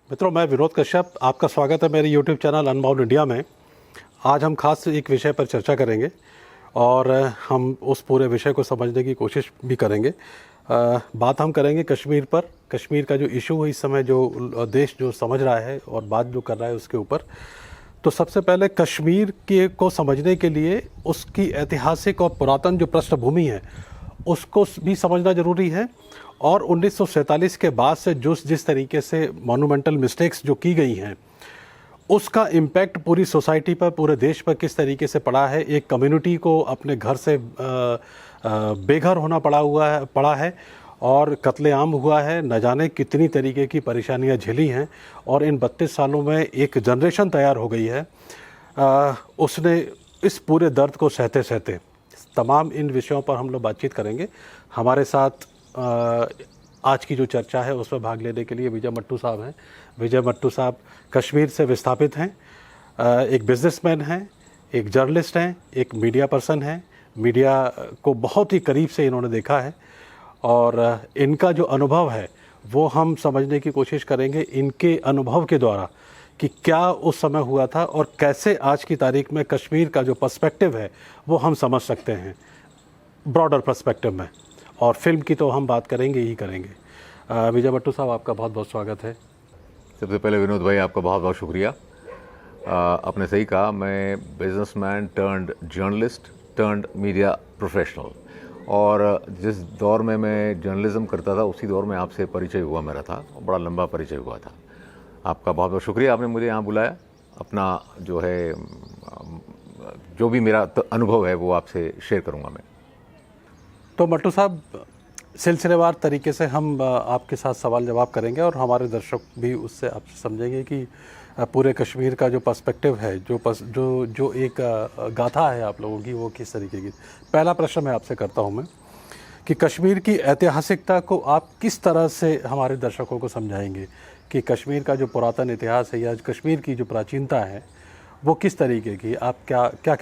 मित्रों, मैं विनोद कश्यप, आपका स्वागत है मेरे YouTube चैनल अनबाउंड इंडिया में। आज हम खास एक विषय पर चर्चा करेंगे और हम उस पूरे विषय को समझने की कोशिश भी करेंगे। बात हम करेंगे कश्मीर पर, कश्मीर का जो इशू है इस समय, जो देश जो समझ रहा है और बात जो कर रहा है उसके ऊपर। तो सबसे पहले कश्मीर के को समझने के लिए उसकी ऐतिहासिक और पुरातन जो पृष्ठभूमि है उसको भी समझना ज़रूरी है, और 1947 के बाद से जिस तरीके से मॉन्यूमेंटल मिस्टेक्स जो की गई हैं उसका इम्पैक्ट पूरी सोसाइटी पर, पूरे देश पर किस तरीके से पड़ा है। एक कम्युनिटी को अपने घर से बेघर होना पड़ा है और कत्लेआम हुआ है, न जाने कितनी तरीके की परेशानियां झेली हैं, और इन 32 सालों में एक जनरेशन तैयार हो गई है उसने इस पूरे दर्द को सहते सहते। तमाम इन विषयों पर हम लोग बातचीत करेंगे। हमारे साथ आज की जो चर्चा है उसमें भाग लेने के लिए विजय मट्टू साहब हैं। विजय मट्टू साहब कश्मीर से विस्थापित हैं, एक बिजनेसमैन हैं, एक जर्नलिस्ट हैं, एक मीडिया पर्सन हैं। मीडिया को बहुत ही करीब से इन्होंने देखा है और इनका जो अनुभव है वो हम समझने की कोशिश करेंगे इनके अनुभव के द्वारा कि क्या उस समय हुआ था और कैसे आज की तारीख में कश्मीर का जो पर्सपेक्टिव है वो हम समझ सकते हैं ब्रॉडर पर्सपेक्टिव में। और फिल्म की तो हम बात करेंगे ही करेंगे। विजय मट्टू साहब, आपका बहुत बहुत स्वागत है। सबसे पहले विनोद भाई, आपका बहुत बहुत शुक्रिया। आपने सही कहा, मैं businessman turned journalist turned media professional, और जिस दौर में मैं जर्नलिज्म करता था उसी दौर में आपसे परिचय हुआ मेरा था, बड़ा लंबा परिचय हुआ था। आपका बहुत बहुत शुक्रिया, आपने मुझे यहाँ बुलाया। अपना जो है जो भी मेरा अनुभव है वो आपसे शेयर करूँगा मैं। तो मट्टू साहब, सिलसिलेवार तरीके से हम आपके साथ सवाल जवाब करेंगे और हमारे दर्शक भी उससे आपसे समझेंगे कि पूरे कश्मीर का जो पर्सपेक्टिव है, जो एक गाथा है आप लोगों की, वो किस तरीके की। पहला प्रश्न मैं आपसे करता हूं मैं कि कश्मीर की ऐतिहासिकता को आप किस तरह से हमारे दर्शकों को समझाएंगे कि कश्मीर का जो पुरातन इतिहास है या कश्मीर की जो प्राचीनता है वो किस तरीके की, आप क्या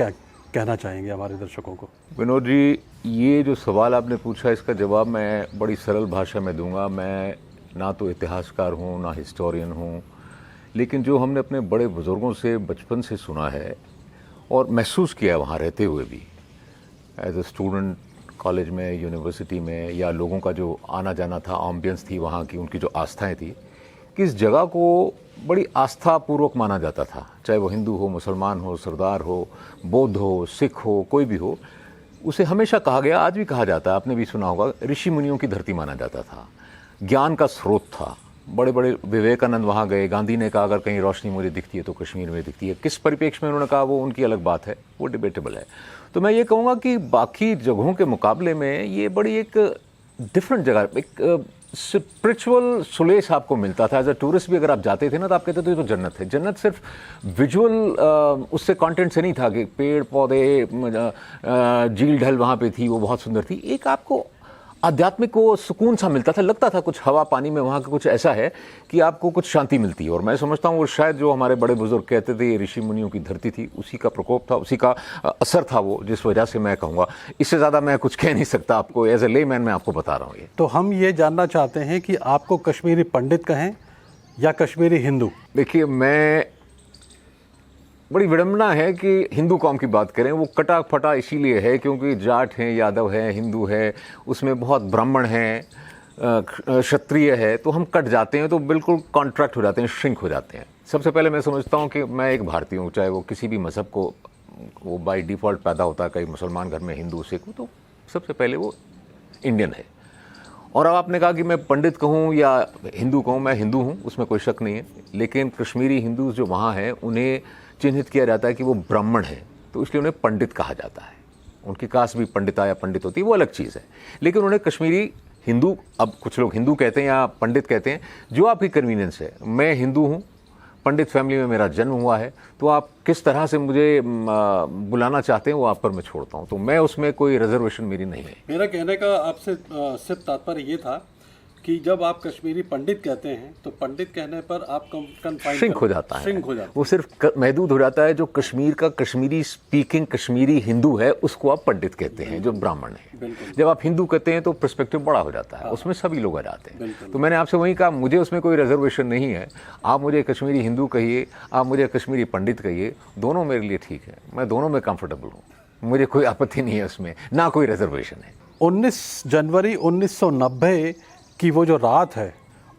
कहना चाहेंगे हमारे दर्शकों को? विनोद जी, ये जो सवाल आपने पूछा इसका जवाब मैं बड़ी सरल भाषा में दूंगा। मैं ना तो इतिहासकार हूँ ना हिस्टोरियन हूँ, लेकिन जो हमने अपने बड़े बुजुर्गों से बचपन से सुना है और महसूस किया वहाँ रहते हुए भी, एज ए स्टूडेंट कॉलेज में, यूनिवर्सिटी में, या लोगों का जो आना जाना था, एम्बियंस थी वहाँ की, उनकी जो आस्थाएं थी, कि इस जगह को बड़ी आस्थापूर्वक माना जाता था। चाहे वो हिंदू हो, मुसलमान हो, सरदार हो, बौद्ध हो, सिख हो, कोई भी हो, उसे हमेशा कहा गया, आज भी कहा जाता है, आपने भी सुना होगा, ऋषि मुनियों की धरती माना जाता था, ज्ञान का स्रोत था। बड़े बड़े विवेकानंद वहाँ गए, गांधी ने कहा अगर कहीं रोशनी मुझे दिखती है तो कश्मीर में दिखती है। किस परिप्रेक्ष्य में उन्होंने कहा वो उनकी अलग बात है, वो डिबेटेबल है। तो मैं ये कहूँगा कि बाकी जगहों के मुकाबले में ये बड़ी एक डिफरेंट जगह, एक स्पिरिचुअल सुलेस आपको मिलता था। एज अ टूरिस्ट भी अगर आप जाते थे ना तो आप कहते थे ये तो जन्नत है। जन्नत सिर्फ विजुअल उससे कंटेंट से नहीं था कि पेड़ पौधे, झील ढल वहाँ पे थी, वो बहुत सुंदर थी। एक आपको आध्यात्मिक को सुकून सा मिलता था, लगता था कुछ हवा पानी में वहाँ का कुछ ऐसा है कि आपको कुछ शांति मिलती है। और मैं समझता हूँ वो शायद जो हमारे बड़े बुजुर्ग कहते थे ये ऋषि मुनियों की धरती थी, उसी का प्रकोप था, उसी का असर था वो, जिस वजह से मैं कहूँगा। इससे ज़्यादा मैं कुछ कह नहीं सकता आपको, एज ए लेमैन मैं आपको बता रहा हूँ ये। तो हम ये जानना चाहते हैं कि आपको कश्मीरी पंडित कहें या कश्मीरी हिंदू? देखिए, मैं बड़ी विडंबना है कि हिंदू कौम की बात करें। वो कटा फटा इसीलिए है क्योंकि जाट हैं, यादव हैं, हिंदू है, उसमें बहुत ब्राह्मण हैं, क्षत्रिय है, तो हम कट जाते हैं, तो बिल्कुल कॉन्ट्रैक्ट हो जाते हैं, श्रिंक हो जाते हैं। सबसे पहले मैं समझता हूँ कि मैं एक भारतीय हूँ, चाहे वो किसी भी मज़हब को वो बाय डिफ़ॉल्ट पैदा होता है, कहीं मुसलमान घर में, हिंदू सिख, तो सबसे पहले वो इंडियन है। और अब आपने कहा कि मैं पंडित कहूँ या हिंदू कहूँ, मैं हिंदू हूँ, उसमें कोई शक नहीं है। लेकिन कश्मीरी हिंदू जो वहाँ हैं उन्हें चिन्हित किया जाता है कि वो ब्राह्मण है, तो इसलिए उन्हें पंडित कहा जाता है। उनकी कास्ट भी पंडिता या पंडित होती है, वो अलग चीज़ है। लेकिन उन्हें कश्मीरी हिंदू, अब कुछ लोग हिंदू कहते हैं या पंडित कहते हैं, जो आपकी कन्वीनियंस है। मैं हिंदू हूँ, पंडित फैमिली में मेरा जन्म हुआ है, तो आप किस तरह से मुझे बुलाना चाहते हैं वो आप पर मैं छोड़ता हूँ। तो मैं उसमें कोई रिजर्वेशन मेरी नहीं है। मेरा कहने का आपसे सिर्फ तात्पर्य ये था कि जब आप कश्मीरी पंडित कहते हैं तो पंडित कहने पर आप कन्फाइन श्रिंक हो जाता है, श्रिंक हो जाता वो सिर्फ महदूद हो जाता है। जो कश्मीर का कश्मीरी स्पीकिंग कश्मीरी हिंदू है उसको आप पंडित कहते हैं, जो ब्राह्मण है। जब आप हिंदू कहते हैं तो पर्सपेक्टिव बड़ा हो जाता है, उसमें सभी लोग आ जाते हैं। तो मैंने आपसे वही कहा, मुझे उसमें कोई रिजर्वेशन नहीं है। आप मुझे कश्मीरी हिंदू कहिए, आप मुझे कश्मीरी पंडित कहिए, दोनों मेरे लिए ठीक है, मैं दोनों में कंफर्टेबल हूँ, मुझे कोई आपत्ति नहीं है उसमें, ना कोई रिजर्वेशन है। 19 जनवरी 1990 की वो जो रात है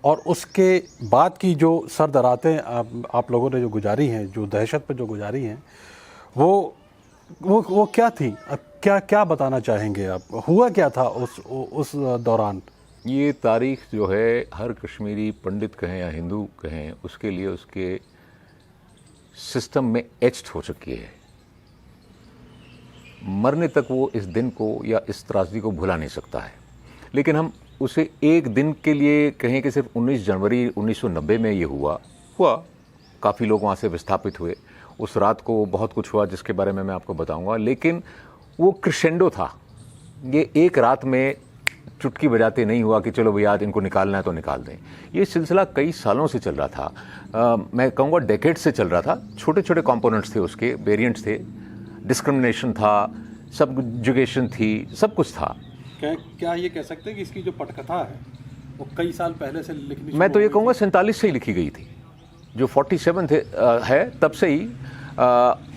और उसके बाद की जो सर्द रातें आप लोगों ने जो गुजारी हैं, जो दहशत पे जो गुजारी हैं, वो क्या थी? क्या बताना चाहेंगे आप? हुआ क्या था उस दौरान? ये तारीख जो है हर कश्मीरी पंडित कहें या हिंदू कहें, उसके लिए उसके सिस्टम में एच्ड हो चुकी है। मरने तक वो इस दिन को या इस त्रासदी को भुला नहीं सकता है। लेकिन हम उसे एक दिन के लिए कहें कि सिर्फ 19 जनवरी 1990 में ये हुआ, काफ़ी लोग वहाँ से विस्थापित हुए। उस रात को बहुत कुछ हुआ जिसके बारे में मैं आपको बताऊंगा, लेकिन वो क्रेशेंडो था। ये एक रात में चुटकी बजाते नहीं हुआ कि चलो भैया आज इनको निकालना है तो निकाल दें। ये सिलसिला कई सालों से चल रहा था, मैं कहूँगा डेकेड से चल रहा था। छोटे छोटे कंपोनेंट्स थे, उसके वेरिएंट्स थे, डिस्क्रिमिनेशन था, सबजुगेशन थी, सब कुछ था। क्या ये कह सकते हैं कि इसकी जो पटकथा है वो कई साल पहले से लिखनी? मैं तो ये कहूँगा 47 से ही लिखी गई थी। जो 47 है तब से ही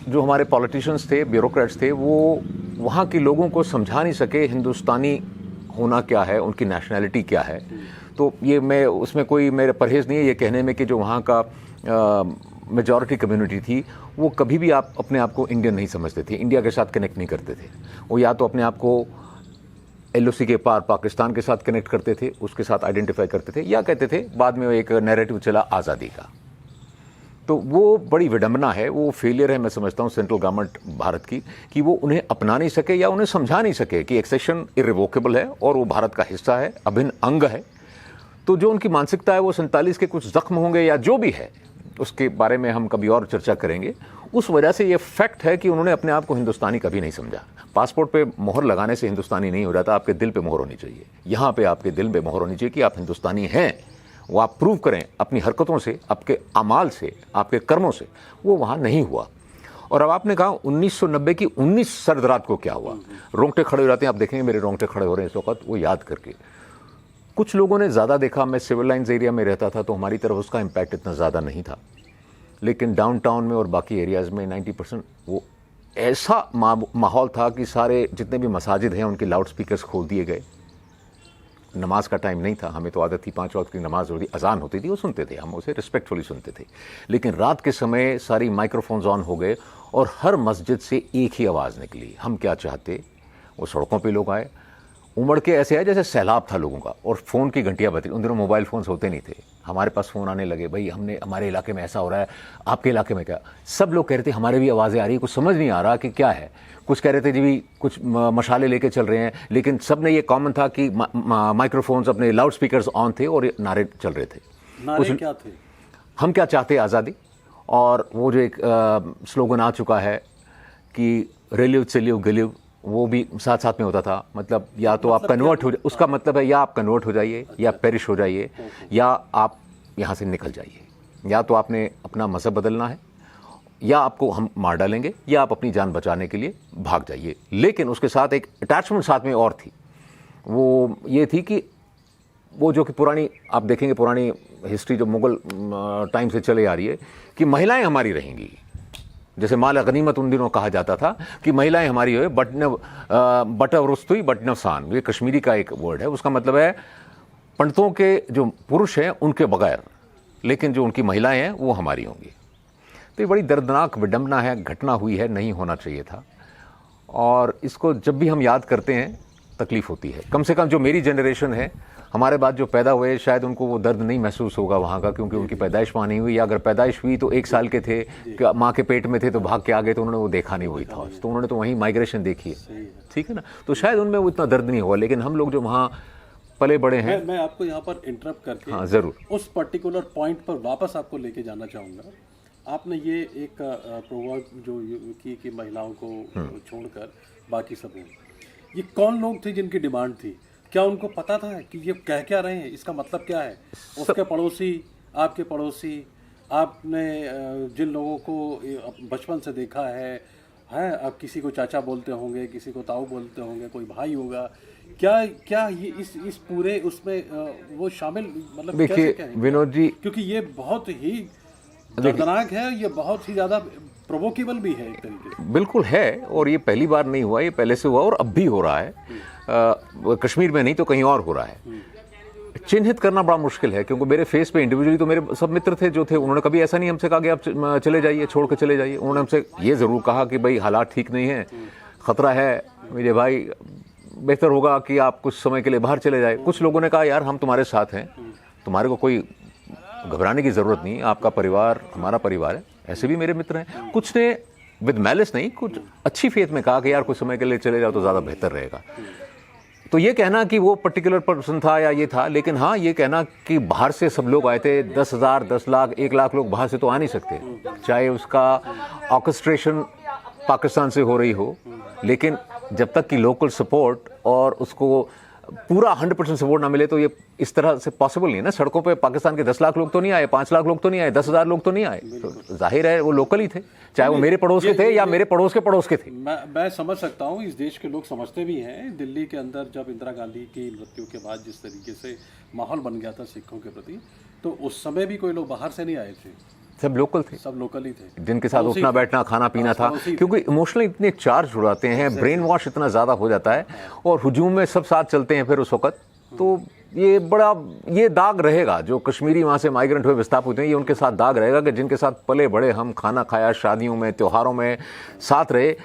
जो हमारे पॉलिटिशियंस थे, ब्यूरोक्रेट्स थे, वो वहाँ के लोगों को समझा नहीं सके हिंदुस्तानी होना क्या है, उनकी नेशनैलिटी क्या है। तो ये मैं उसमें कोई मेरा परहेज़ नहीं है ये कहने में कि जो वहाँ का मेजॉरिटी कम्युनिटी थी वो कभी भी आप अपने आप को इंडियन नहीं समझते थे, इंडिया के साथ कनेक्ट नहीं करते थे। वो या तो अपने आप को LOC के पार पाकिस्तान के साथ कनेक्ट करते थे, उसके साथ आइडेंटिफाई करते थे, या कहते थे, बाद में एक नैरेटिव चला आज़ादी का। तो वो बड़ी विडंबना है, वो फेलियर है मैं समझता हूँ सेंट्रल गवर्नमेंट भारत की, कि वो उन्हें अपना नहीं सके या उन्हें समझा नहीं सके कि एक्सेशन इर्रिवोकेबल है और वो भारत का हिस्सा है, अभिन्न अंग है। तो जो उनकी मानसिकता है वो 47 के कुछ जख्म होंगे या जो भी है, उसके बारे में हम कभी और चर्चा करेंगे। उस वजह से ये फैक्ट है कि उन्होंने अपने आप को हिंदुस्तानी कभी नहीं समझा। पासपोर्ट पे मोहर लगाने से हिंदुस्तानी नहीं हो जाता, आपके दिल पे मोहर होनी चाहिए। यहाँ पे आपके दिल पे मोहर होनी चाहिए कि आप हिंदुस्तानी हैं, वो आप प्रूव करें अपनी हरकतों से, आपके अमाल से, आपके कर्मों से। वो वहाँ नहीं हुआ। और अब आपने कहा 1990 की 19 सर्द रात को क्या हुआ, रोंगटे खड़े हो जाते हैं। आप देखेंगे मेरे रोंगटे खड़े हो रहे हैं इस वक्त वो याद करके। कुछ लोगों ने ज़्यादा देखा, मैं सिविल लाइन्स एरिया में रहता था तो हमारी तरफ उसका इम्पैक्ट इतना ज़्यादा नहीं था, लेकिन डाउनटाउन में और बाकी एरियाज़ में 90% वो ऐसा माहौल था कि सारे जितने भी मसाजिद हैं उनके लाउड स्पीकर्स खोल दिए गए। नमाज का टाइम नहीं था, हमें तो आदत थी 5 वक्त की नमाज होती, अजान होती थी, वो सुनते थे, हम उसे रिस्पेक्टफुली सुनते थे। लेकिन रात के समय सारी माइक्रोफोन्स ऑन हो गए और हर मस्जिद से एक ही आवाज़ निकली, हम क्या चाहते। वो सड़कों पे लोग आए, उमड़ के ऐसे आए जैसे सैलाब था लोगों का, और फ़ोन की घंटियाँ बजी। उन दिनों मोबाइल फ़ोन्स होते नहीं थे, हमारे पास फ़ोन आने लगे, भाई हमारे इलाके में ऐसा हो रहा है, आपके इलाके में क्या। सब लोग कह रहे थे हमारे भी आवाज़ें आ रही है, कुछ समझ नहीं आ रहा कि क्या है। कुछ कह रहे थे जी भी कुछ मशाले लेके चल रहे हैं, लेकिन सब ने ये कॉमन था कि माइक्रोफोन्स अपने लाउड स्पीकर्स ऑन थे और नारे चल रहे थे। नारे क्या थे? हम क्या चाहते, आज़ादी। और वो जो एक स्लोगन आ चुका है कि रेलिव चलिव गलिव, वो भी साथ साथ में होता था। मतलब या तो आप कन्वर्ट हो, उसका मतलब है या आप कन्वर्ट हो जाइए, या पेरिश हो जाइए, या आप यहाँ से निकल जाइए। या तो आपने अपना मज़हब बदलना है, या आपको हम मार डालेंगे, या आप अपनी जान बचाने के लिए भाग जाइए। लेकिन उसके साथ एक अटैचमेंट साथ में और थी, वो ये थी कि वो जो कि पुरानी आप देखेंगे, पुरानी हिस्ट्री जो मुग़ल टाइम से चले आ रही है, कि महिलाएं हमारी रहेंगी। जैसे माल गनीमत उन दिनों कहा जाता था कि महिलाएं हमारी हो, बटवरुस्तुई बटनवसान, ये कश्मीरी का एक वर्ड है। उसका मतलब है पंडितों के जो पुरुष हैं उनके बगैर, लेकिन जो उनकी महिलाएं हैं वो हमारी होंगी। तो ये बड़ी दर्दनाक विडंबना है, घटना हुई है, नहीं होना चाहिए था। और इसको जब भी हम याद करते हैं तकलीफ़ होती है। कम से कम जो मेरी जनरेशन है, हमारे बाद जो पैदा हुए, शायद उनको वो दर्द नहीं महसूस होगा वहाँ का, क्योंकि उनकी पैदाइश वहाँ नहीं हुई, या अगर पैदाइश हुई तो 1 साल के थे, माँ के पेट में थे तो भाग के आ गए, तो उन्होंने वो देखा नहीं हुई था, तो उन्होंने तो वहीं माइग्रेशन देखी है, ठीक है ना। तो शायद उनमें वो इतना दर्द नहीं हुआ। लेकिन हम लोग जो वहाँ पले बड़े हैं, मैं आपको यहाँ पर इंटरप्ट करके हाँ ज़रूर उस पर्टिकुलर पॉइंट पर वापस आपको लेके जाना चाहूँगा। आपने ये एक प्रोवर्ब जो की कि महिलाओं को छोड़कर बाकी सब हैं, ये कौन लोग थे जिनकी डिमांड थी? क्या उनको पता था कि ये कह क्या रहे हैं, इसका मतलब क्या है? उसके पड़ोसी, आपके पड़ोसी, आपने जिन लोगों को बचपन से देखा है, अब किसी को चाचा बोलते होंगे, किसी को ताऊ बोलते होंगे, कोई भाई होगा, क्या क्या ये इस पूरे उसमें वो शामिल, मतलब कैसे देखिए कहें? विनोद जी, क्योंकि ये बहुत ही दर्दनाक है, ये बहुत ही ज़्यादा प्रोवोकेबल भी है एक तरीके से। बिल्कुल है, और ये पहली बार नहीं हुआ, ये पहले से हुआ और अब भी हो रहा है। कश्मीर में नहीं तो कहीं और हो रहा है। चिन्हित करना बड़ा मुश्किल है, क्योंकि मेरे फेस पे इंडिविजुअली तो मेरे सब मित्र थे जो थे, उन्होंने कभी ऐसा नहीं हमसे कहा कि आप चले जाइए, छोड़ के चले जाइए। उन्होंने हमसे ये ज़रूर कहा कि भाई हालात ठीक नहीं है, ख़तरा है मेरे भाई, बेहतर होगा कि आप कुछ समय के लिए बाहर चले जाए। कुछ लोगों ने कहा यार हम तुम्हारे साथ हैं, तुम्हारे को कोई घबराने की ज़रूरत नहीं, आपका परिवार हमारा परिवार है। ऐसे भी मेरे मित्र हैं। कुछ ने विद मैलिस नहीं, कुछ अच्छी फेथ में कहा कि यार कुछ समय के लिए चले जाओ तो ज़्यादा बेहतर रहेगा। तो ये कहना कि वो पर्टिकुलर पर्सन था या ये था, लेकिन हाँ ये कहना कि बाहर से सब लोग आए थे, 10,000, 10 लाख, 1 लाख लोग बाहर से तो आ नहीं सकते, चाहे उसका ऑर्केस्ट्रेशन पाकिस्तान से हो रही हो, लेकिन जब तक कि लोकल सपोर्ट और उसको पूरा 100% सपोर्ट ना मिले तो ये इस तरह से पॉसिबल नहीं है ना। सड़कों पे पाकिस्तान के 10 लाख लोग तो नहीं आए, 5 लाख लोग तो नहीं आए, 10,000 लोग तो नहीं आए, तो जाहिर है वो लोकल ही थे, चाहे वो मेरे पड़ोस के थे या मेरे पड़ोस के थे। मैं समझ सकता हूँ, इस देश के लोग समझते भी हैं। दिल्ली के अंदर जब इंदिरा गांधी की मृत्यु के बाद जिस तरीके से माहौल बन गया था सिखों के प्रति, तो उस समय भी कोई लोग बाहर से नहीं आए थे, सब लोकल थे, सब लोकल ही थे, जिनके साथ उठना बैठना खाना पीना था, क्योंकि इमोशनली इतने चार्ज हो जाते हैं, ब्रेन वॉश इतना ज़्यादा हो जाता है, और हुजूम में सब साथ चलते हैं फिर उस वक्त। तो ये दाग रहेगा, जो कश्मीरी वहाँ से माइग्रेंट हुए विस्थापित हुए हैं, ये उनके साथ दाग रहेगा कि जिनके साथ पले बड़े हम, खाना खाया, शादियों में, त्योहारों में साथ रहे,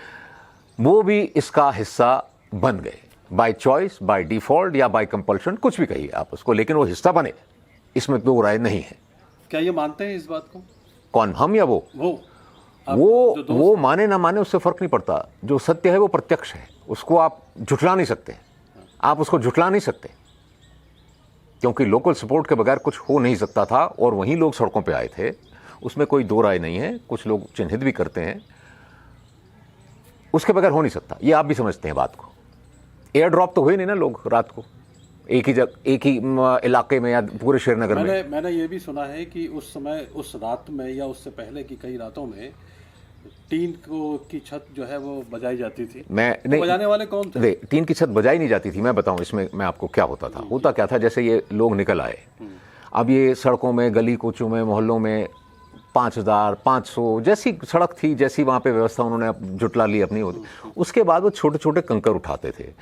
वो भी इसका हिस्सा बन गए, बाय चॉइस, बाय डिफॉल्ट या बाय कंपल्शन, कुछ भी कहिए आप उसको, लेकिन वो हिस्सा बने, इसमें दो राय नहीं है। क्या ये मानते हैं इस बात को? कौन, हम या वो वो माने ना माने उससे फर्क नहीं पड़ता। जो सत्य है वो प्रत्यक्ष है, उसको आप झुठला नहीं सकते, आप उसको झुठला नहीं सकते, क्योंकि लोकल सपोर्ट के बगैर कुछ हो नहीं सकता था, और वहीं लोग सड़कों पे आए थे, उसमें कोई दो राय नहीं है। कुछ लोग चिन्हित भी करते हैं, उसके बगैर हो नहीं सकता, ये आप भी समझते हैं बात को। एयर ड्रॉप तो हुए नहीं ना लोग रात को एक ही इलाके में या पूरे श्रीनगर में। मैंने ये भी सुना है कि उस समय, उस रात में या उससे पहले की कई रातों में टीन की छत जो है वो बजाई जाती थी। नहीं, बजाने वाले कौन थे? टीन की छत बजाई नहीं जाती थी। मैं बताऊं इसमें मैं आपको क्या होता था। होता क्या था, जैसे ये लोग निकल आए, अब ये सड़कों में, गली कूचों में, मोहल्लों में 5,000, 500 जैसी सड़क थी, जैसी वहाँ पे व्यवस्था उन्होंने जुटला ली अपनी होती, उसके बाद वो छोटे छोटे कंकर उठाते थे।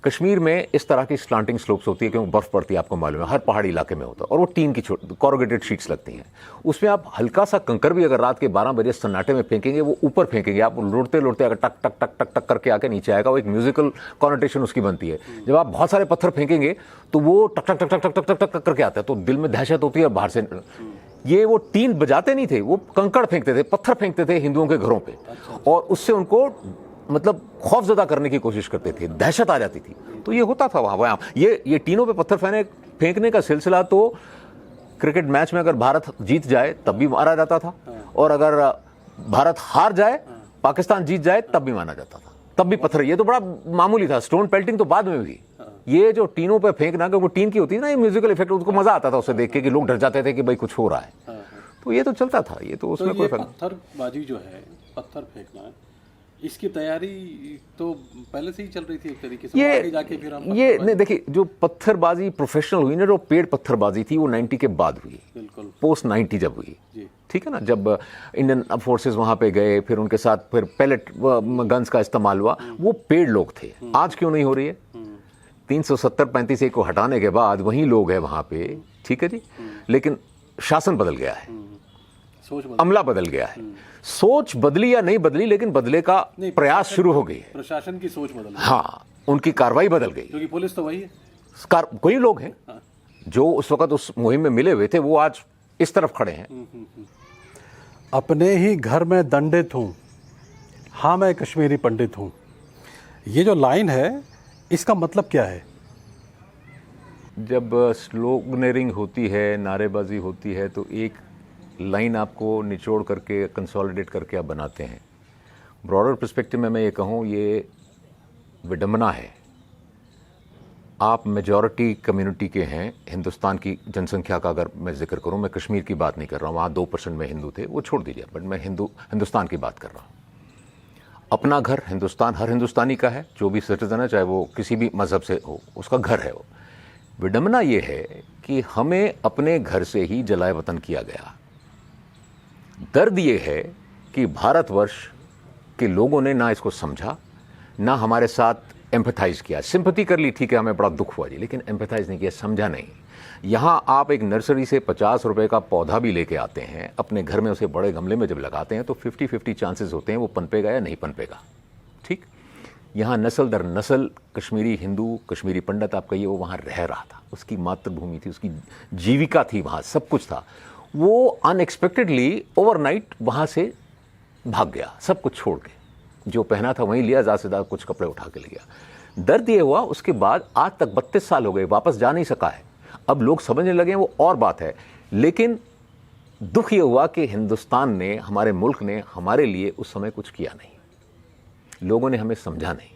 कश्मीर में इस तरह की स्लांटिंग स्लोप्स होती है, क्योंकि बर्फ पड़ती है, आपको मालूम है, हर पहाड़ी इलाके में होता है, और वो टीन की कॉर्रुगेटेड शीट्स लगती हैं, उसमें आप हल्का सा कंकर भी अगर रात के 12 बजे सन्नाटे में फेंकेंगे, वो ऊपर फेंकेंगे, आप लौटते लौटते अगर टक टक टक टक टक करके आके नीचे आएगा, वो एक म्यूजिकल कॉनोटेशन उसकी बनती है। जब आप बहुत सारे पत्थर फेंकेंगे तो वो टक टक टक टक टक टक टक करके आता है, तो दिल में दहशत होती है। बाहर से ये वो टीन बजाते नहीं थे, वो कंकड़ फेंकते थे, पत्थर फेंकते थे हिंदुओं के घरों पे, और उससे उनको मतलब खौफजदा करने की कोशिश करते थे, दहशत आ जाती थी। तो ये होता था वहाँ ये टीनों पे पत्थर फेंकने का सिलसिला तो क्रिकेट मैच में अगर भारत जीत जाए तब भी मारा जाता था, और अगर भारत हार जाए, पाकिस्तान जीत जाए, तब भी माना जाता था, तब भी पत्थर। ये तो बड़ा मामूली था। स्टोन पेल्टिंग तो बाद में भी। ये जो टीनों पे फेंकना, क्योंकि वो टीन की होती है ना, ये म्यूजिकल इफेक्ट, उसको मजा आता था उसे देख के कि लोग डर जाते थे कि भाई कुछ हो रहा है। तो ये तो चलता था, ये तो उसमें कोई पत्थरबाजी जो है, पत्थर फेंकना, इसकी तैयारी तो पहले से ही चल रही थी एक तरीके से। आगे जाके फिर ये नहीं, देखिए जो पत्थरबाजी प्रोफेशनल हुई ना, जो पेड़ पत्थरबाजी थी, वो 90 के बाद हुई, बिल्कुल पोस्ट 90 जब हुई, ठीक है ना, जब इंडियन फोर्सेस वहां पे गए, फिर उनके साथ फिर पैलेट गन्स का इस्तेमाल हुआ, वो पेड़ लोग थे। आज क्यों नहीं हो रही है? 370-35 को हटाने के बाद वही लोग हैं वहां पे, ठीक है जी, लेकिन शासन बदल गया है, अमला बदल गया है। सोच बदली या नहीं बदली, लेकिन बदले का प्रयास शुरू हो गई है। प्रशासन की सोच बदल गई, हाँ, उनकी कार्रवाई बदल गई, क्योंकि पुलिस तो वही है। कोई लोग हैं जो उस वक्त उस मुहिम में मिले हुए थे, वो आज इस तरफ खड़े हैं। अपने ही घर में दंडित हूं, हाँ मैं कश्मीरी पंडित हूं, ये जो लाइन है, इसका मतलब क्या है? जब स्लोगनरिंग होती है, नारेबाजी होती है, तो एक लाइन आपको निचोड़ करके, कंसोलिडेट करके आप बनाते हैं। ब्रॉडर पर्सपेक्टिव में मैं ये कहूँ, ये विडंबना है आप मेजॉरिटी कम्युनिटी के हैं। हिंदुस्तान की जनसंख्या का अगर मैं जिक्र करूं, मैं कश्मीर की बात नहीं कर रहा हूं, वहाँ 2% में हिंदू थे, वो छोड़ दीजिए, बट मैं हिंदुस्तान की बात कर रहा हूं। अपना घर हिंदुस्तान हर हिंदुस्तानी का है, जो भी सिटीजन है, चाहे वो किसी भी मजहब से हो, उसका घर है वो। विडंबना ये है कि हमें अपने घर से ही जलाए वतन किया गया। दर्द ये है कि भारतवर्ष के लोगों ने ना इसको समझा, ना हमारे साथ एम्पैथाइज किया। सिंपैथी कर ली, ठीक है, हमें बड़ा दुख हुआ जी, लेकिन एम्पैथाइज नहीं किया, समझा नहीं। यहाँ आप एक नर्सरी से 50 रुपए का पौधा भी लेके आते हैं, अपने घर में उसे बड़े गमले में जब लगाते हैं तो 50-50 चांसेस होते हैं वो पनपेगा या नहीं पनपेगा। ठीक, यहाँ नस्ल दर नस्ल कश्मीरी हिंदू, कश्मीरी पंडित आप कहिए, वो वहाँ रह रहा था, उसकी मातृभूमि थी, उसकी जीविका थी, वहाँ सब कुछ था। वो अनएक्सपेक्टेडली ओवरनाइट वहाँ से भाग गया, सब कुछ छोड़ के, जो पहना था वहीं लिया, ज़्यादा से ज़्यादा कुछ कपड़े उठा के ले गया। दर्द ये हुआ, उसके बाद आज तक 32 साल हो गए, वापस जा नहीं सका है। अब लोग समझने लगे हैं, वो और बात है, लेकिन दुख ये हुआ कि हिंदुस्तान ने, हमारे मुल्क ने हमारे लिए उस समय कुछ किया नहीं, लोगों ने हमें समझा नहीं।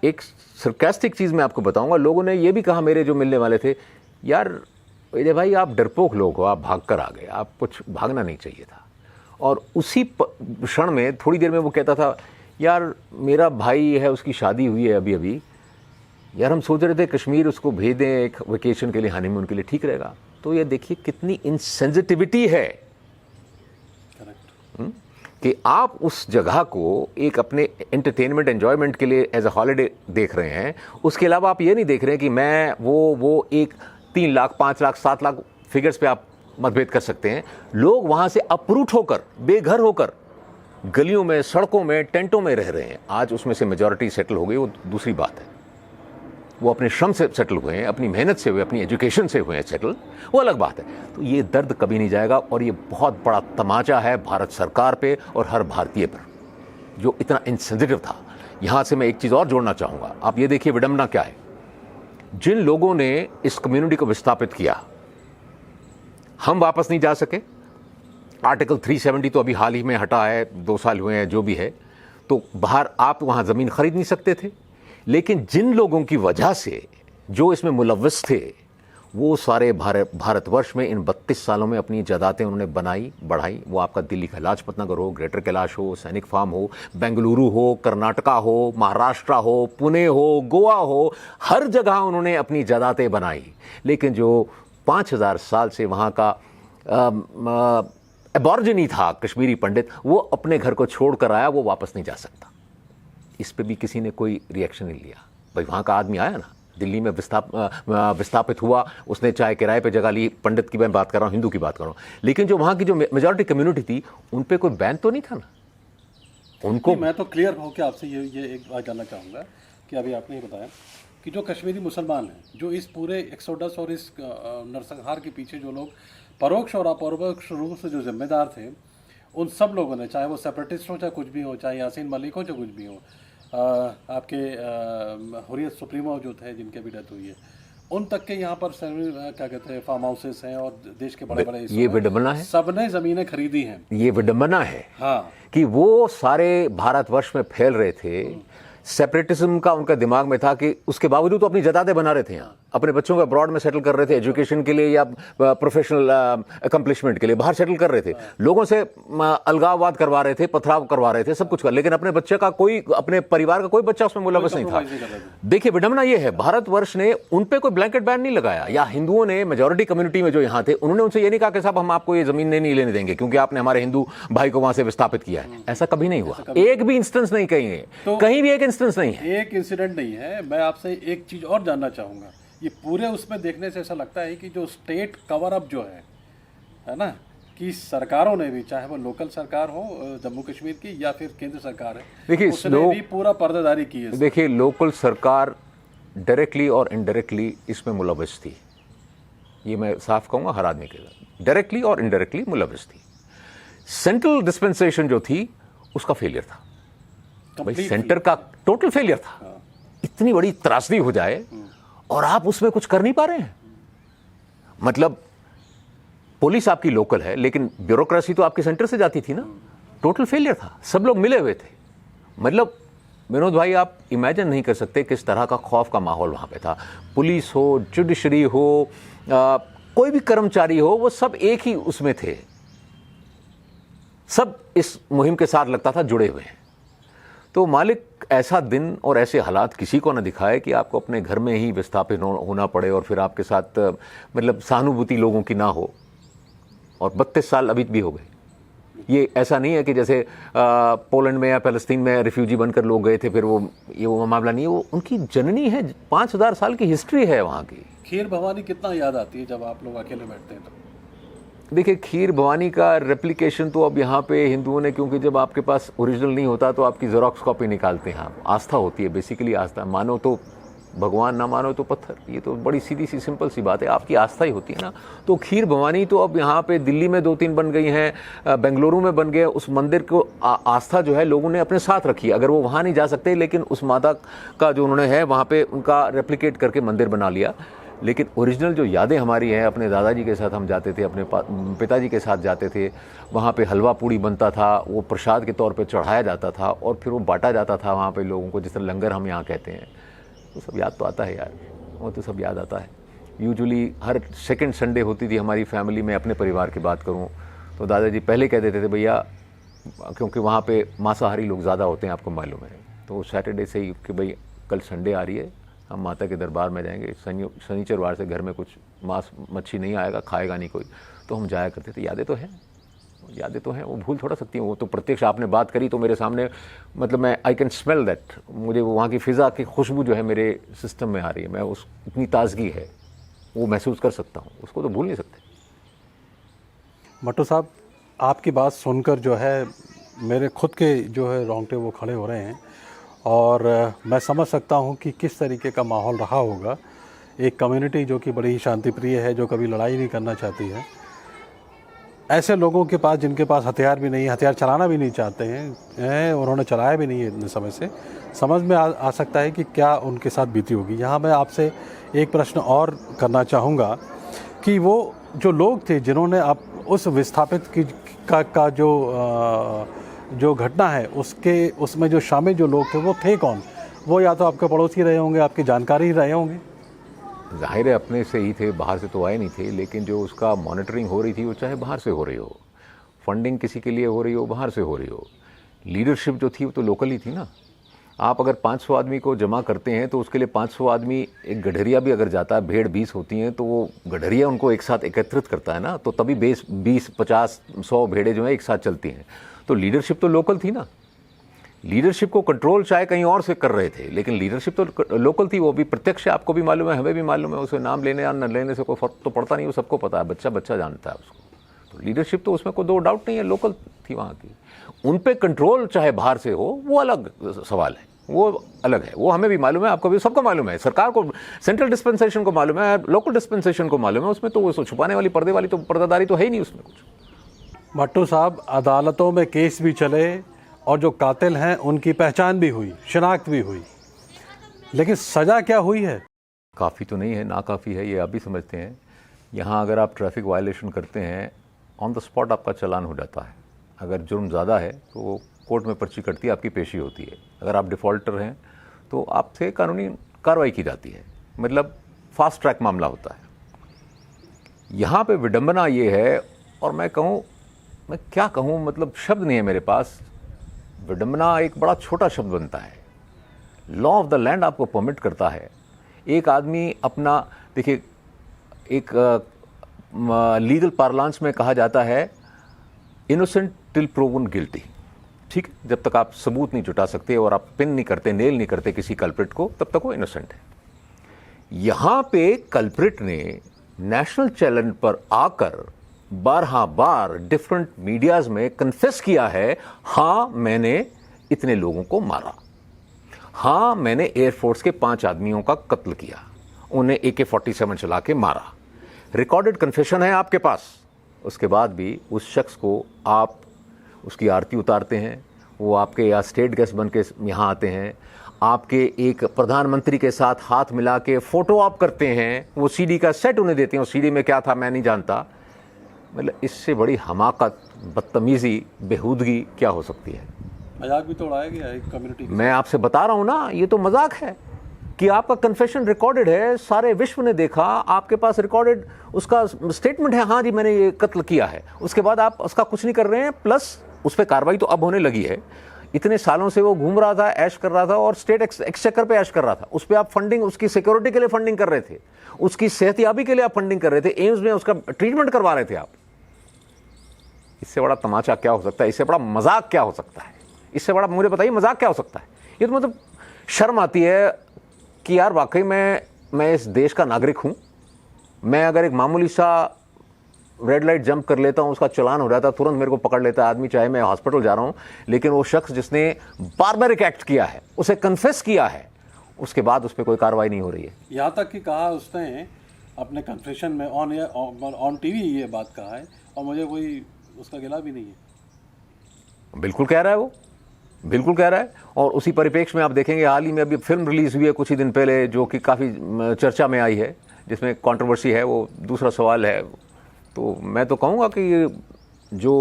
एक सरकास्टिक चीज़ मैं आपको बताऊंगा, लोगों ने ये भी कहा, मेरे जो मिलने वाले थे, यार अजय भाई आप डरपोक लोग हो, आप भाग कर आ गए, आप कुछ भागना नहीं चाहिए था। और उसी क्षण में, थोड़ी देर में वो कहता था, यार मेरा भाई है, उसकी शादी हुई है अभी अभी, यार हम सोच रहे थे कश्मीर उसको भेज दें एक वेकेशन के लिए, हनीमून के लिए, ठीक रहेगा। तो ये देखिए कितनी इनसेंसिटिविटी है कि आप उस जगह को एक अपने एंटरटेनमेंट एंजॉयमेंट के लिए एज अ हॉलिडे देख रहे हैं, उसके अलावा आप ये नहीं देख रहे हैं कि मैं वो एक 3 लाख 5 लाख 7 लाख फिगर्स पे आप मतभेद कर सकते हैं। लोग वहां से अपरूट होकर, बेघर होकर, गलियों में, सड़कों में, टेंटों में रह रहे हैं। आज उसमें से मेजॉरिटी सेटल हो गई, वो दूसरी बात है, वो अपने श्रम से सेटल हुए हैं, अपनी मेहनत से हुए, अपनी एजुकेशन से हुए हैं सेटल, वो अलग बात है। तो ये दर्द कभी नहीं जाएगा, और ये बहुत बड़ा तमाचा है भारत सरकार पे और हर भारतीय पर, जो इतना इनसेंसिटिव था। यहां से मैं एक चीज और जोड़ना चाहूंगा, आप ये देखिए विडंबना क्या है। जिन लोगों ने इस कम्युनिटी को विस्थापित किया, हम वापस नहीं जा सके। आर्टिकल 370 तो अभी हाल ही में हटा है, 2 साल हुए हैं, जो भी है, तो बाहर आप वहां जमीन खरीद नहीं सकते थे। लेकिन जिन लोगों की वजह से, जो इसमें मुलव्वस थे, वो सारे भारतवर्ष में इन 32 सालों में अपनी जायदादें उन्होंने बनाई, बढ़ाई। वो आपका दिल्ली का लाजपत नगर हो, ग्रेटर कैलाश हो, सैनिक फार्म हो, बेंगलुरु हो, कर्नाटका हो, महाराष्ट्र हो, पुणे हो, गोवा हो, हर जगह उन्होंने अपनी जायदादें बनाई। लेकिन जो 5000 साल से वहाँ का एबॉर्जिनी था कश्मीरी पंडित, वो अपने घर को छोड़ कर आया, वो वापस नहीं जा सकता। इस पे भी किसी ने कोई रिएक्शन नहीं लिया। भाई वहाँ का आदमी आया ना, दिल्ली में विस्थापित हुआ, उसने चाहे किराए पे जगह ली, पंडित की मैं बात कर रहा हूँ, हिंदू की बात कर रहा हूँ, लेकिन जो वहाँ की जो मेजॉरिटी कम्युनिटी थी, उन पे कोई बैन तो नहीं था ना उनको। मैं तो क्लियर होकर आपसे ये एक बात जानना चाहूँगा कि अभी आपने ये बताया कि जो कश्मीरी मुसलमान हैं, जो इस पूरे एक्सोडस और इस नरसंहार के पीछे जो लोग परोक्ष और अपरोक्ष रूप से जो जिम्मेदार थे, उन सब लोगों ने, चाहे वो सेपरेटिस्ट हो, चाहे कुछ भी हो, चाहे यासीन मलिक हो, चाहे कुछ भी हो, आपके हुर्रियत सुप्रीमो जो थे, जिनके भी डेथ हुई है, उन तक के यहाँ पर क्या कहते हैं फार्म हाउसेस हैं, और देश के बड़े बड़े, ये विडंबना है, सबने जमीनें खरीदी हैं। ये विडंबना है, हाँ, कि वो सारे भारतवर्ष में फैल रहे थे। सेपरेटिज्म का उनका दिमाग में था कि उसके बावजूद तो अपनी जायदादें बना रहे थे, यहाँ अपने बच्चों को अब्रॉड में सेटल कर रहे थे, एजुकेशन के लिए या प्रोफेशनल अकम्पलिशमेंट के लिए बाहर सेटल कर रहे थे, लोगों से अलगाववाद करवा रहे थे, पथराव करवा रहे थे, सब कुछ कर, लेकिन अपने बच्चे का कोई, अपने परिवार का कोई बच्चा उसमें मुलव्वस नहीं था। देखिए विडंबना ये है, भारतवर्ष ने उन पे कोई ब्लैंकेट बैन नहीं लगाया, या हिंदुओं ने, मेजॉरिटी कम्युनिटी में जो यहाँ थे, उन्होंने उनसे ये नहीं कहा कि साहब हम आपको ये जमीन नहीं लेने देंगे क्योंकि आपने हमारे हिंदू भाई को वहां से विस्थापित किया है। ऐसा कभी नहीं हुआ, एक भी इंस्टेंस नहीं, कहीं भी एक इंस्टेंस नहीं है, एक इंसिडेंट नहीं है। मैं आपसे एक चीज और जानना चाहूंगा, ये पूरे उसमें देखने से ऐसा लगता है कि जो स्टेट कवर अप जो है ना, कि सरकारों ने भी, चाहे वो लोकल सरकार हो जम्मू कश्मीर की या फिर केंद्र सरकार है, देखिए उसने भी पूरा पर्दादारी की है। देखिए लोकल सरकार डायरेक्टली और इनडायरेक्टली इसमें मुलव्वस थी, ये मैं साफ कहूंगा हर आदमी के साथ, डायरेक्टली और इनडायरेक्टली मुलव्वस थी। सेंट्रल डिस्पेंसेशन जो थी उसका फेलियर था, भाई सेंटर का टोटल फेलियर था। इतनी बड़ी त्रासदी हो जाए और आप उसमें कुछ कर नहीं पा रहे हैं, मतलब पुलिस आपकी लोकल है लेकिन ब्यूरोक्रेसी तो आपके सेंटर से जाती थी ना, टोटल फेलियर था, सब लोग मिले हुए थे। मतलब विनोद भाई, आप इमेजिन नहीं कर सकते किस तरह का खौफ का माहौल वहाँ पे था। पुलिस हो, जुडिशरी हो, कोई भी कर्मचारी हो, वो सब एक ही उसमें थे, सब इस मुहिम के साथ लगता था जुड़े हुए हैं। तो मालिक ऐसा दिन और ऐसे हालात किसी को न दिखाए कि आपको अपने घर में ही विस्थापित होना पड़े और फिर आपके साथ मतलब सहानुभूति लोगों की ना हो। और 32 साल अभी भी हो गए। ये ऐसा नहीं है कि जैसे पोलैंड में या फ़लस्तीन में रिफ्यूजी बनकर लोग गए थे, फिर वो मामला नहीं है। वो उनकी जननी है, 5000 साल की हिस्ट्री है वहाँ की। खीर भवानी कितना याद आती है जब आप लोग अकेले बैठते हैं तो? देखिए, खीर भवानी का रेप्लिकेशन तो अब यहाँ पे हिंदुओं ने, क्योंकि जब आपके पास ओरिजिनल नहीं होता तो आपकी ज़ेरॉक्स कॉपी निकालते हैं। आप आस्था होती है, बेसिकली आस्था। मानो तो भगवान, ना मानो तो पत्थर। ये तो बड़ी सीधी सी सिंपल सी बात है, आपकी आस्था ही होती है ना। तो खीर भवानी तो अब यहाँ पे दिल्ली में 2-3 बन गई हैं, बेंगलुरु में बन गए। उस मंदिर को आस्था जो है लोगों ने अपने साथ रखी है। अगर वो वहाँ नहीं जा सकते, लेकिन उस माता का जो उन्होंने है वहाँ पे उनका रेप्लिकेट करके मंदिर बना लिया। लेकिन ओरिजिनल जो यादें हमारी हैं, अपने दादाजी के साथ हम जाते थे, अपने पिताजी के साथ जाते थे। वहाँ पे हलवा पूड़ी बनता था, वो प्रसाद के तौर पे चढ़ाया जाता था और फिर वो बांटा जाता था वहाँ पे लोगों को, जिस तरह लंगर हम यहाँ कहते हैं। वो सब याद तो आता है यार, वो तो सब याद आता है। यूजुअली हर सेकंड संडे होती थी हमारी फैमिली में। अपने परिवार की बात करूँ तो दादाजी पहले कह देते थे, भैया, क्योंकि वहाँ पे मांसाहारी लोग ज़्यादा होते हैं, आपको मालूम है। तो सैटरडे से ही कि भाई कल संडे आ रही है, हम माता के दरबार में जाएंगे। शनिचरवार से घर में कुछ मांस मच्छी नहीं आएगा, खाएगा नहीं कोई। तो हम जाया करते थे। यादें तो हैं, यादें तो हैं, वो भूल थोड़ा सकती हूँ। वो तो प्रत्यक्ष आपने बात करी तो मेरे सामने, मतलब मैं आई कैन स्मेल दैट। मुझे वो वहाँ की फ़िज़ा की खुशबू जो है मेरे सिस्टम में आ रही है। मैं उस इतनी ताजगी है वो महसूस कर सकता हूँ, उसको तो भूल नहीं सकते। मट्टू साहब, आपकी बात सुनकर जो है मेरे खुद के जो है रोंगटे वो खड़े हो रहे हैं और मैं समझ सकता हूँ कि किस तरीके का माहौल रहा होगा। एक कम्युनिटी जो कि बड़ी ही शांतिप्रिय है, जो कभी लड़ाई नहीं करना चाहती है, ऐसे लोगों के पास जिनके पास हथियार भी नहीं, हथियार चलाना भी नहीं चाहते हैं, उन्होंने चलाया भी नहीं है इतने समय से, समझ में आ सकता है कि क्या उनके साथ बीती होगी। यहाँ मैं आपसे एक प्रश्न और करना चाहूँगा कि वो जो लोग थे जिन्होंने आप उस विस्थापित की का जो घटना है उसमें जो शामिल जो लोग थे वो थे कौन? वो या तो आपके पड़ोसी रहे होंगे, आपकी जानकारी ही रहे होंगे। ज़ाहिर है अपने से ही थे, बाहर से तो आए नहीं थे। लेकिन जो उसका मॉनिटरिंग हो रही थी वो चाहे बाहर से हो रही हो, फंडिंग किसी के लिए हो रही हो, बाहर से हो रही हो, लीडरशिप जो थी वो तो लोकल ही थी ना। आप अगर 500 आदमी को जमा करते हैं तो उसके लिए 500 आदमी, एक गडरिया भी अगर जाता है, भेड़ 20 होती हैं तो वो गडरिया उनको एक साथ एकत्रित करता है ना, तो तभी 20, 50, 100 भेड़ें जो हैं एक साथ चलती हैं। तो लीडरशिप तो लोकल थी ना। लीडरशिप को कंट्रोल चाहे कहीं और से कर रहे थे, लेकिन लीडरशिप तो लोकल थी। वो भी प्रत्यक्ष, आपको भी मालूम है, हमें भी मालूम है। उसे नाम लेने या न लेने से कोई फर्क तो पड़ता नहीं, वो सबको पता है, बच्चा बच्चा जानता है उसको। तो लीडरशिप तो उसमें कोई दो डाउट नहीं है, लोकल थी वहाँ की। उन पे कंट्रोल चाहे बाहर से हो, वो अलग सवाल है, वो अलग है। वो हमें भी मालूम है, आपको भी, सबको मालूम है, सरकार को, सेंट्रल डिस्पेंसेशन को मालूम है, लोकल डिस्पेंसेशन को मालूम है। उसमें तो वो छुपाने वाली, पर्दे वाली तो पर्दादारी तो है ही नहीं उसमें कुछ। मट्टू साहब, अदालतों में केस भी चले और जो कातिल हैं उनकी पहचान भी हुई, शिनाख्त भी हुई, लेकिन सज़ा क्या हुई है? काफ़ी तो नहीं है, ना काफ़ी है, ये आप भी समझते हैं। यहाँ अगर आप ट्रैफिक वायलेशन करते हैं, ऑन द स्पॉट आपका चालान हो जाता है। अगर जुर्म ज़्यादा है तो कोर्ट में पर्ची कटती है, आपकी पेशी होती है। अगर आप डिफ़ॉल्टर हैं तो आपसे कानूनी कार्रवाई की जाती है, मतलब फास्ट ट्रैक मामला होता है। यहाँ पे विडंबना ये है, और मैं क्या कहूँ, मतलब शब्द नहीं है मेरे पास। विडंबना एक बड़ा छोटा शब्द बनता है। लॉ ऑफ द लैंड आपको परमिट करता है, एक आदमी अपना, देखिए, एक लीगल पार्लांस में कहा जाता है इनोसेंट टिल प्रूवन गिल्टी। ठीक है, जब तक आप सबूत नहीं जुटा सकते और आप पिन नहीं करते, नेल नहीं करते किसी कल्प्रिट को, तब तक वो इनोसेंट है। यहां पे कल्प्रिट ने नेशनल चैनल पर आकर 12 बार डिफरेंट मीडियाज में कन्फेस किया है, हां मैंने इतने लोगों को मारा, हां मैंने एयरफोर्स के 5 आदमियों का कत्ल किया, उन्हें AK-47 चला के मारा। रिकॉर्डेड कन्फेशन है आपके पास। उसके बाद भी उस शख्स को आप उसकी आरती उतारते हैं, वो आपके यहाँ स्टेट गेस्ट बन के यहाँ आते हैं, आपके एक प्रधानमंत्री के साथ हाथ मिला के फोटो आप करते हैं, वो सीडी का सेट उन्हें देते हैं। उस सीडी में क्या था मैं नहीं जानता। मतलब इससे बड़ी हमाकत, बदतमीज़ी, बेहूदगी क्या हो सकती है? मजाक भी तो उड़ाया गया है कम्युनिटी। मैं आपसे बता रहा हूं ना, ये तो मजाक है कि आपका कन्फेशन रिकॉर्डेड है, सारे विश्व ने देखा, आपके पास रिकॉर्डेड उसका स्टेटमेंट है, हाँ जी मैंने ये कत्ल किया है। उसके बाद आप उसका कुछ नहीं कर रहे हैं, प्लस उस पर कार्रवाई तो अब होने लगी है। इतने सालों से वो घूम रहा था, ऐश कर रहा था और स्टेट एक्सचेकर पे ऐश कर रहा था। उस पर आप फंडिंग, उसकी सिक्योरिटी के लिए फंडिंग कर रहे थे, उसकी सेहतयाबी के लिए आप फंडिंग कर रहे थे, एम्स में उसका ट्रीटमेंट करवा रहे थे आप। इससे बड़ा तमाचा क्या हो सकता है? इससे बड़ा मजाक क्या हो सकता है? इससे बड़ा मुझे बताइए मजाक क्या हो सकता है? ये तो मतलब शर्म आती है कि यार वाकई मैं इस देश का नागरिक हूं। मैं अगर एक मामूली सा रेड लाइट जंप कर लेता हूं, उसका चालान हो जाता, तुरंत मेरे को पकड़ लेता आदमी, चाहे मैं हॉस्पिटल जा रहा हूं। लेकिन वो शख्स जिसने बारबैरिक एक्ट किया है, उसे कन्फेस किया है, उसके बाद उस पर कोई कार्रवाई नहीं हो रही है। यहाँ तक कि कहा उसने अपने कन्फेशन में ऑन टीवी ये बात कहा है और मुझे कोई उसका गिला भी नहीं है। बिल्कुल कह रहा है, वो बिल्कुल कह रहा है। और उसी परिप्रेक्ष्य में आप देखेंगे, हाल ही में अभी फिल्म रिलीज हुई है कुछ ही दिन पहले, जो कि काफ़ी चर्चा में आई है, जिसमें कंट्रोवर्सी है। वो दूसरा सवाल है। तो मैं तो कहूँगा कि ये जो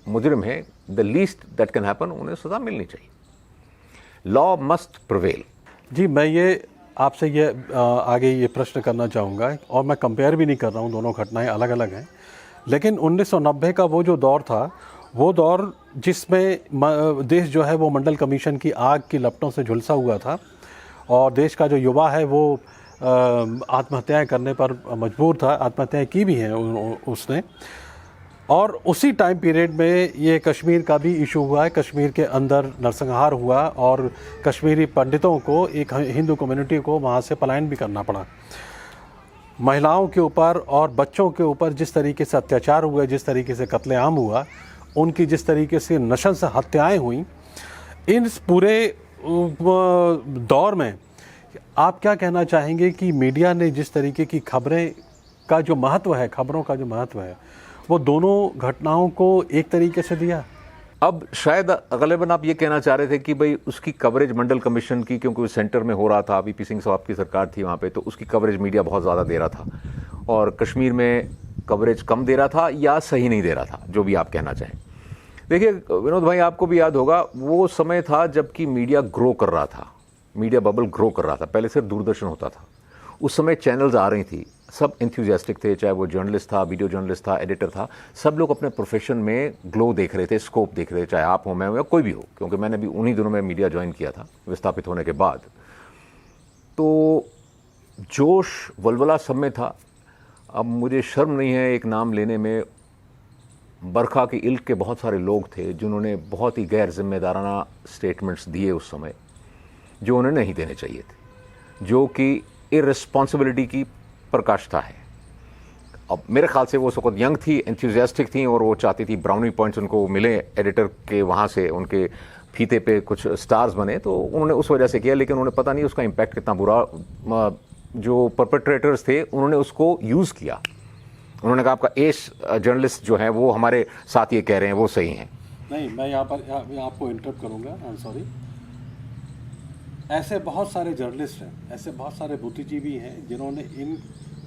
मुजरिम है, the least that can happen, उन्हें सज़ा मिलनी चाहिए। Law must prevail. जी, मैं ये आपसे ये आगे ये प्रश्न करना चाहूँगा, और मैं कंपेयर भी नहीं कर रहा हूँ, दोनों घटनाएं अलग अलग हैं। लेकिन 1990 का वो जो दौर था, वो दौर जिसमें देश जो है वो मंडल कमीशन की आग की लपटों से झुलसा हुआ था, और देश का जो युवा है वो आत्महत्याएं करने पर मजबूर था, आत्महत्याएं की भी हैं उसने। और उसी टाइम पीरियड में ये कश्मीर का भी इशू हुआ है, कश्मीर के अंदर नरसंहार हुआ और कश्मीरी पंडितों को, एक हिंदू कम्युनिटी को वहाँ से पलायन भी करना पड़ा। महिलाओं के ऊपर और बच्चों के ऊपर जिस तरीके से अत्याचार हुए, जिस तरीके से कत्लेआम हुआ, उनकी जिस तरीके से नशंस हत्याएं हुई, इन पूरे दौर में आप क्या कहना चाहेंगे कि मीडिया ने जिस तरीके की खबरें का जो महत्व है, खबरों का जो महत्व है, वो दोनों घटनाओं को एक तरीके से दिया? अब शायद गलबन आप ये कहना चाह रहे थे कि भाई उसकी कवरेज मंडल कमीशन की, क्योंकि वो सेंटर में हो रहा था, वीपी सिंह साहब की सरकार थी वहाँ पे, तो उसकी कवरेज मीडिया बहुत ज़्यादा दे रहा था और कश्मीर में कवरेज कम दे रहा था या सही नहीं दे रहा था, जो भी आप कहना चाहें। देखिए विनोद भाई, आपको भी याद होगा वो समय था जबकि मीडिया ग्रो कर रहा था, मीडिया बबल ग्रो कर रहा था। पहले सिर्फ दूरदर्शन होता था, उस समय चैनल्स आ रही थी, सब एंथुजियास्टिक थे, चाहे वो जर्नलिस्ट था, वीडियो जर्नलिस्ट था, एडिटर था, सब लोग अपने प्रोफेशन में ग्लो देख रहे थे, स्कोप देख रहे थे, चाहे आप हो, मैं हो या कोई भी हो, क्योंकि मैंने भी उन्हीं दिनों में मीडिया ज्वाइन किया था विस्थापित होने के बाद। तो जोश वलवला सब में था। अब मुझे शर्म नहीं है एक नाम लेने में, बरखा की इल्क के बहुत सारे लोग थे जिन्होंने बहुत ही गैर जिम्मेदाराना स्टेटमेंट्स दिए उस समय, जो उन्हें नहीं देने चाहिए थे, जो कि इररिस्पॉन्सिबिलिटी की प्रकाष्ठा है। अब मेरे ख्याल से वो उस वक्त यंग थी, एंथुजियास्टिक थी और वो चाहती थी ब्राउनी पॉइंट्स उनको मिले एडिटर के, वहाँ से उनके फीते पे कुछ स्टार्स बने, तो उन्होंने उस वजह से किया। लेकिन उन्हें पता नहीं उसका इम्पैक्ट कितना बुरा, जो परपेट्रेटर्स थे उन्होंने उसको यूज़ किया। उन्होंने कहा आपका एस जर्नलिस्ट जो है वो हमारे साथ ये कह रहे हैं वो सही हैं। नहीं, मैं यहाँ पर आपको इंटरप्ट करूँगा, आई एम सॉरी। ऐसे बहुत सारे जर्नलिस्ट हैं, ऐसे बहुत सारे बुद्धिजीवी हैं जिन्होंने इन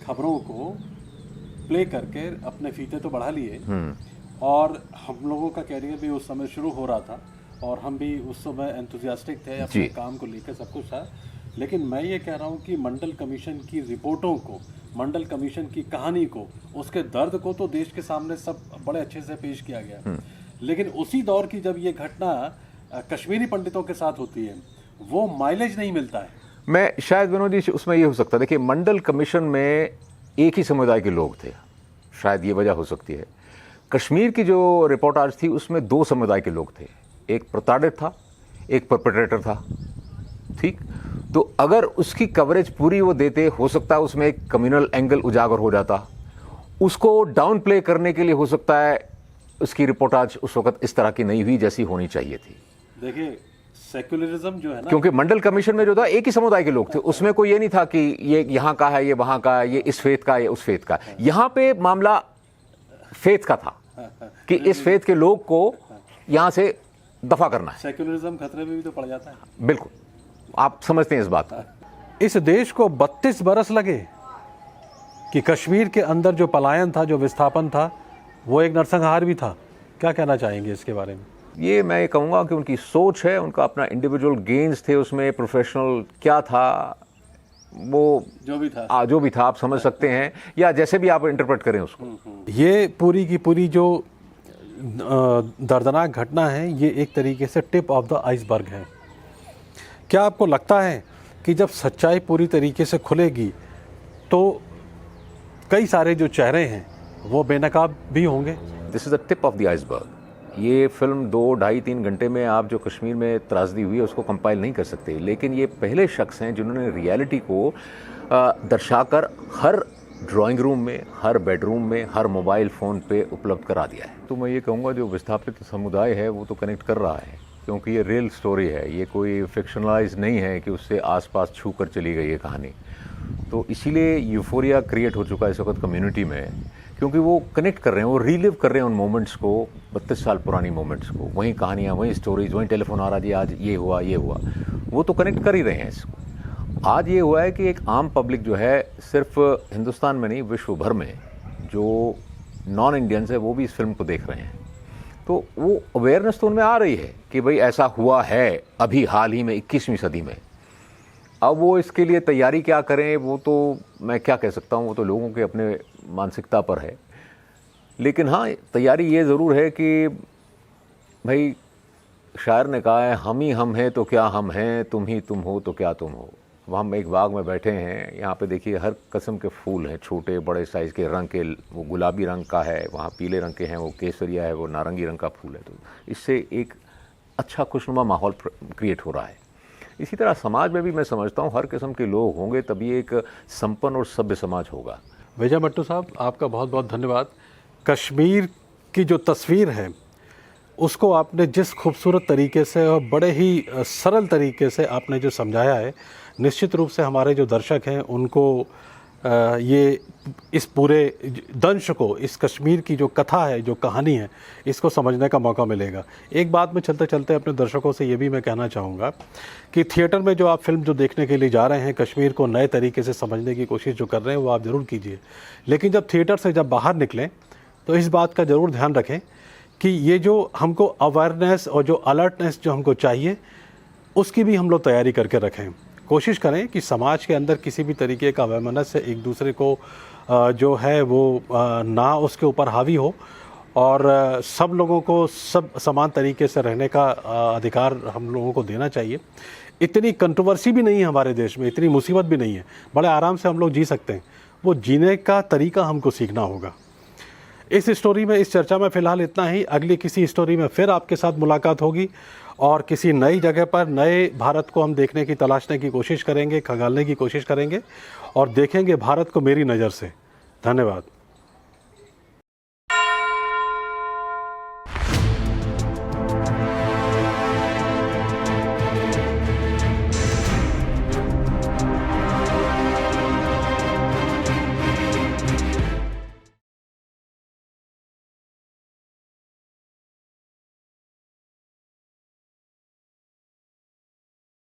खबरों को प्ले करके अपने फीते तो बढ़ा लिए। और हम लोगों का कैरियर भी उस समय शुरू हो रहा था और हम भी उस समय एंथुजियास्टिक थे, अपने काम को लेकर सब कुछ था। लेकिन मैं ये कह रहा हूँ कि मंडल कमीशन की रिपोर्टों को, मंडल कमीशन की कहानी को, उसके दर्द को तो देश के सामने सब बड़े अच्छे से पेश किया गया। लेकिन उसी दौर की जब ये घटना कश्मीरी पंडितों के साथ होती है, वो माइलेज नहीं मिलता है। मैं शायद विनोद जी उसमें ये हो सकता है, देखिए मंडल कमीशन में एक ही समुदाय के लोग थे, शायद ये वजह हो सकती है। कश्मीर की जो रिपोर्टाज थी उसमें दो समुदाय के लोग थे, एक प्रताड़ित था, एक परपेट्रेटर था, ठीक। तो अगर उसकी कवरेज पूरी वो देते, हो सकता है उसमें एक कम्युनल एंगल उजागर हो जाता। उसको डाउन प्ले करने के लिए हो सकता है उसकी रिपोर्टाज उस वक्त इस तरह की नहीं हुई जैसी होनी चाहिए थी। देखिए सेक्युलरिज्म जो है ना, क्योंकि मंडल कमीशन में जो था एक ही समुदाय के लोग थे, उसमें कोई ये नहीं था कि ये यहाँ का है, ये वहाँ का है, ये इस फेथ का है, ये उस फेथ का है। यहाँ पे मामला फेथ का था कि इस फेथ के लोग को यहाँ से दफा करना है। सेक्युलरिज्म खतरे में भी तो पड़ जाता है। बिल्कुल, आप समझते हैं इस बात को। इस देश को 32 बरस लगे कि कश्मीर के अंदर जो पलायन था, जो विस्थापन था, वो एक नरसंहार भी था। क्या कहना चाहेंगे इसके बारे में? ये मैं कहूँगा कि उनकी सोच है, उनका अपना इंडिविजुअल गेन्स थे उसमें, प्रोफेशनल क्या था वो जो भी था आप समझ सकते हैं, या जैसे भी आप इंटरप्रेट करें उसको। ये पूरी की पूरी जो दर्दनाक घटना है, ये एक तरीके से टिप ऑफ द आइसबर्ग है। क्या आपको लगता है कि जब सच्चाई पूरी तरीके से खुलेगी तो कई सारे जो चेहरे हैं वो बेनकाब भी होंगे? This is the tip of the iceberg. ये फिल्म 2, ढाई, 3 घंटे में आप जो कश्मीर में त्रासदी हुई है उसको कंपाइल नहीं कर सकते, लेकिन ये पहले शख्स हैं जिन्होंने रियलिटी को दर्शाकर हर ड्राइंग रूम में, हर बेडरूम में, हर मोबाइल फ़ोन पे उपलब्ध करा दिया है। तो मैं ये कहूँगा जो विस्थापित समुदाय है वो तो कनेक्ट कर रहा है, क्योंकि ये रियल स्टोरी है, ये कोई फिक्शनलाइज नहीं है कि उससे आसपास छू कर चली गई ये कहानी। तो इसीलिए यूफोरिया क्रिएट हो चुका है इस वक्त कम्युनिटी में, क्योंकि वो कनेक्ट कर रहे हैं, वो रीलिव कर रहे हैं उन मोमेंट्स को, 32 साल पुरानी मोमेंट्स को, वही कहानियाँ, वही स्टोरीज, वही टेलीफोन आ रहा जी आज ये हुआ, वो तो कनेक्ट कर ही रहे हैं इसको। आज ये हुआ है कि एक आम पब्लिक जो है, सिर्फ हिंदुस्तान में नहीं विश्व भर में जो नॉन इंडियंस है वो भी इस फिल्म को देख रहे हैं। तो वो अवेयरनेस तो उनमें आ रही है कि भाई ऐसा हुआ है अभी हाल ही में 21वीं सदी में। अब वो इसके लिए तैयारी क्या करें वो तो मैं क्या कह सकता हूँ, वो तो लोगों के अपने मानसिकता पर है। लेकिन हाँ, तैयारी ये ज़रूर है कि भाई शायर ने कहा है, हम ही हम हैं तो क्या हम हैं, तुम ही तुम हो तो क्या तुम हो। अब हम एक बाग में बैठे हैं, यहाँ पे देखिए हर किस्म के फूल हैं, छोटे बड़े साइज़ के, रंग के, वो गुलाबी रंग का है, वहाँ पीले रंग के हैं, वो केसरिया है, वो नारंगी रंग का फूल है। तो इससे एक अच्छा खुशनुमा माहौल क्रिएट हो रहा है। इसी तरह समाज में भी मैं समझता हूँ हर किस्म के लोग होंगे तभी एक संपन्न और सभ्य समाज होगा। विजय मट्टू साहब, आपका बहुत बहुत धन्यवाद। कश्मीर की जो तस्वीर है उसको आपने जिस खूबसूरत तरीके से और बड़े ही सरल तरीके से आपने जो समझाया है, निश्चित रूप से हमारे जो दर्शक हैं उनको ये इस पूरे दंश को, इस कश्मीर की जो कथा है, जो कहानी है, इसको समझने का मौका मिलेगा। एक बात में चलते चलते अपने दर्शकों से ये भी मैं कहना चाहूँगा कि थिएटर में जो आप फिल्म जो देखने के लिए जा रहे हैं, कश्मीर को नए तरीके से समझने की कोशिश जो कर रहे हैं वो आप ज़रूर कीजिए। लेकिन जब थिएटर से जब बाहर निकलें तो इस बात का ज़रूर ध्यान रखें कि ये जो हमको अवेयरनेस और जो अलर्टनेस जो हमको चाहिए उसकी भी हम लोग तैयारी करके रखें। कोशिश करें कि समाज के अंदर किसी भी तरीके का वैमनस्य से एक दूसरे को जो है वो ना उसके ऊपर हावी हो, और सब लोगों को सब समान तरीके से रहने का अधिकार हम लोगों को देना चाहिए। इतनी कंट्रोवर्सी भी नहीं है हमारे देश में, इतनी मुसीबत भी नहीं है, बड़े आराम से हम लोग जी सकते हैं। वो जीने का तरीका हमको सीखना होगा। इस स्टोरी में, इस चर्चा में फ़िलहाल इतना ही। अगली किसी स्टोरी में फिर आपके साथ मुलाकात होगी और किसी नई जगह पर नए भारत को हम देखने की, तलाशने की कोशिश करेंगे, खंगालने की कोशिश करेंगे और देखेंगे भारत को मेरी नज़र से। धन्यवाद।